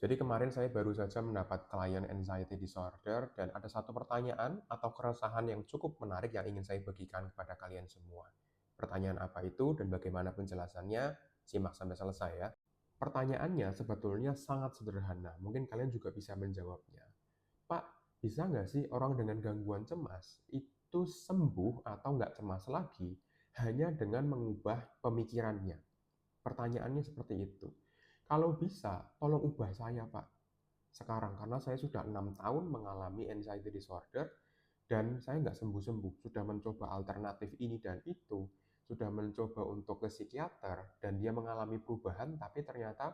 Jadi kemarin saya baru saja mendapat klien anxiety disorder dan ada satu pertanyaan atau keresahan yang cukup menarik yang ingin saya bagikan kepada kalian semua. Pertanyaan apa itu dan bagaimana penjelasannya? Simak sampai selesai ya. Pertanyaannya sebetulnya sangat sederhana, mungkin kalian juga bisa menjawabnya. Pak, bisa nggak sih orang dengan gangguan cemas itu sembuh atau nggak cemas lagi hanya dengan mengubah pemikirannya? Pertanyaannya seperti itu. Kalau bisa, tolong ubah saya, Pak. Sekarang, karena saya sudah 6 tahun mengalami anxiety disorder, dan saya nggak sembuh-sembuh. Sudah mencoba alternatif ini dan itu, sudah mencoba untuk ke psikiater, dan dia mengalami perubahan, tapi ternyata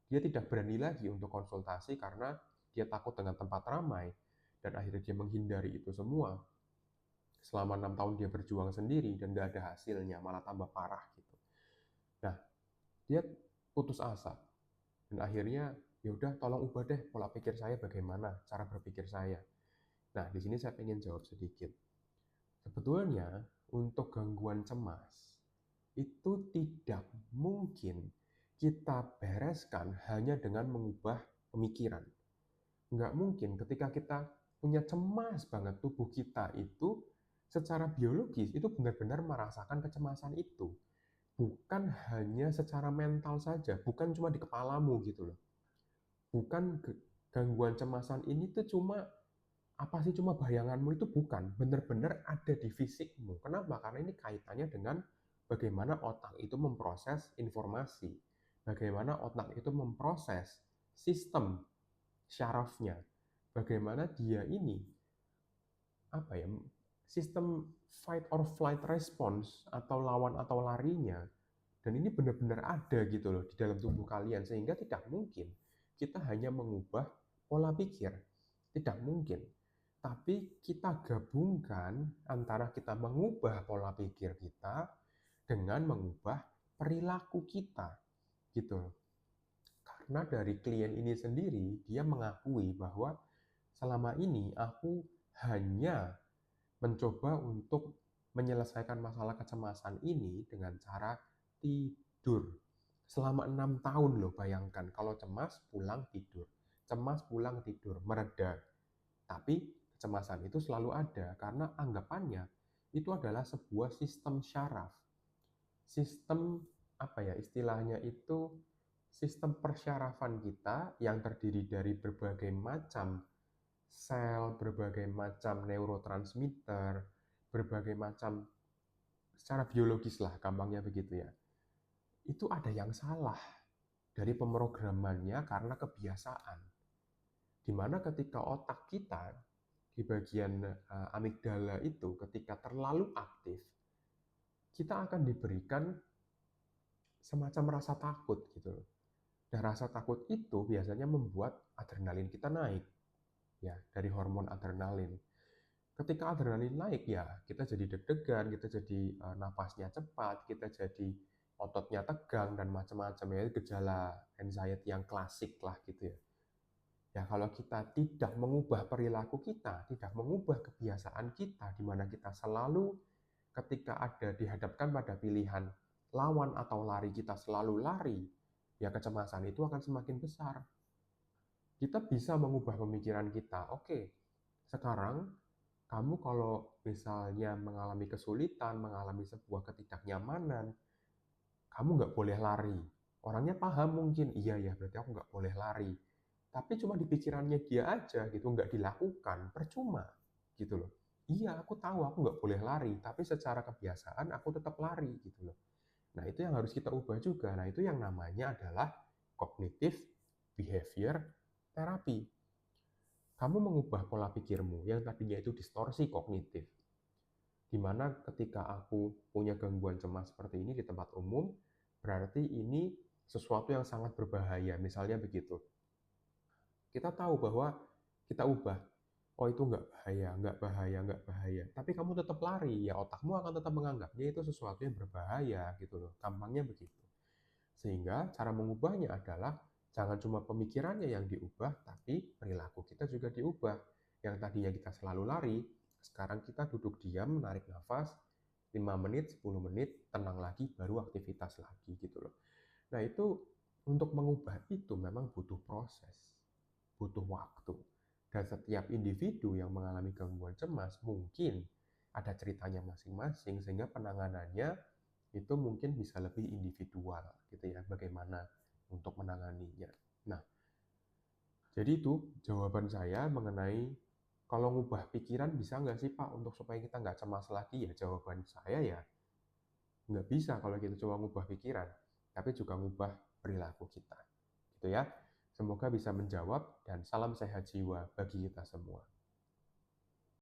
dia tidak berani lagi untuk konsultasi karena dia takut dengan tempat ramai, dan akhirnya dia menghindari itu semua. Selama 6 tahun dia berjuang sendiri, dan nggak ada hasilnya, malah tambah parah gitu. Nah, dia putus asa. Dan akhirnya, ya udah tolong ubah deh pola pikir saya bagaimana, cara berpikir saya. Nah, di sini saya ingin jawab sedikit. Sebetulnya, untuk gangguan cemas, itu tidak mungkin kita bereskan hanya dengan mengubah pemikiran. Nggak mungkin ketika kita punya cemas banget, tubuh kita itu secara biologis itu benar-benar merasakan kecemasan itu. Bukan hanya secara mental saja, bukan cuma di kepalamu gitu loh. Bukan gangguan cemasan ini tuh cuma apa sih cuma bayanganmu itu bukan, benar-benar ada di fisikmu. Kenapa? Karena ini kaitannya dengan bagaimana otak itu memproses informasi, bagaimana otak itu memproses sistem syarafnya, bagaimana dia ini apa ya sistem fight or flight response atau lawan atau larinya. Dan ini benar-benar ada gitu loh di dalam tubuh kalian sehingga tidak mungkin kita hanya mengubah pola pikir. Tidak mungkin. Tapi kita gabungkan antara kita mengubah pola pikir kita dengan mengubah perilaku kita gitu loh. Karena dari klien ini sendiri dia mengakui bahwa selama ini aku hanya mencoba untuk menyelesaikan masalah kecemasan ini dengan cara tidur. Selama 6 tahun loh, bayangkan kalau cemas pulang tidur. Cemas pulang tidur, mereda. Tapi kecemasan itu selalu ada karena anggapannya itu adalah sebuah sistem syaraf. Sistem apa ya istilahnya itu sistem persyarafan kita yang terdiri dari berbagai macam sel, berbagai macam neurotransmitter, berbagai macam secara biologis lah, gampangnya begitu ya. Itu ada yang salah dari pemrogramannya karena kebiasaan. Di mana ketika otak kita di bagian amigdala itu ketika terlalu aktif, kita akan diberikan semacam rasa takut gitu loh. Dan rasa takut itu biasanya membuat adrenalin kita naik ya dari hormon adrenalin. Ketika adrenalin naik ya kita jadi deg-degan, kita jadi napasnya cepat, kita jadi ototnya tegang dan macam-macam ya gejala anxiety yang klasik lah gitu ya. Ya kalau kita tidak mengubah perilaku kita, tidak mengubah kebiasaan kita di mana kita selalu ketika ada dihadapkan pada pilihan lawan atau lari kita selalu lari, ya kecemasan itu akan semakin besar. Kita bisa mengubah pemikiran kita. Oke, sekarang kamu kalau misalnya mengalami kesulitan, mengalami sebuah ketidaknyamanan, kamu nggak boleh lari. Orangnya paham mungkin, iya ya berarti aku nggak boleh lari. Tapi cuma di pikirannya dia aja gitu, nggak dilakukan, percuma gitu loh. Iya aku tahu aku nggak boleh lari, tapi secara kebiasaan aku tetap lari gitu loh. Nah itu yang harus kita ubah juga. Nah itu yang namanya adalah cognitive behavior therapy. Kamu mengubah pola pikirmu yang tadinya itu distorsi kognitif. Di mana ketika aku punya gangguan cemas seperti ini di tempat umum, berarti ini sesuatu yang sangat berbahaya. Misalnya begitu. Kita tahu bahwa kita ubah. Oh itu nggak bahaya, nggak bahaya, nggak bahaya. Tapi kamu tetap lari, ya otakmu akan tetap menganggapnya itu sesuatu yang berbahaya gitu loh. Gampangnya begitu. Sehingga cara mengubahnya adalah jangan cuma pemikirannya yang diubah, tapi perilaku kita juga diubah. Yang tadinya kita selalu lari, sekarang kita duduk diam, menarik nafas, 5 menit, 10 menit, tenang lagi, baru aktivitas lagi gitu loh. Nah itu Untuk mengubah itu memang butuh proses, butuh waktu. Dan setiap individu yang mengalami gangguan cemas mungkin ada ceritanya masing-masing, sehingga penanganannya itu mungkin bisa lebih individual gitu ya, bagaimana untuk menanganinya. Nah, jadi itu jawaban saya mengenai kalau ngubah pikiran bisa nggak sih Pak untuk supaya kita nggak cemas lagi, ya jawaban saya ya nggak bisa kalau kita cuma ngubah pikiran, tapi juga ngubah perilaku kita gitu ya. Semoga bisa menjawab, dan salam sehat jiwa bagi kita semua.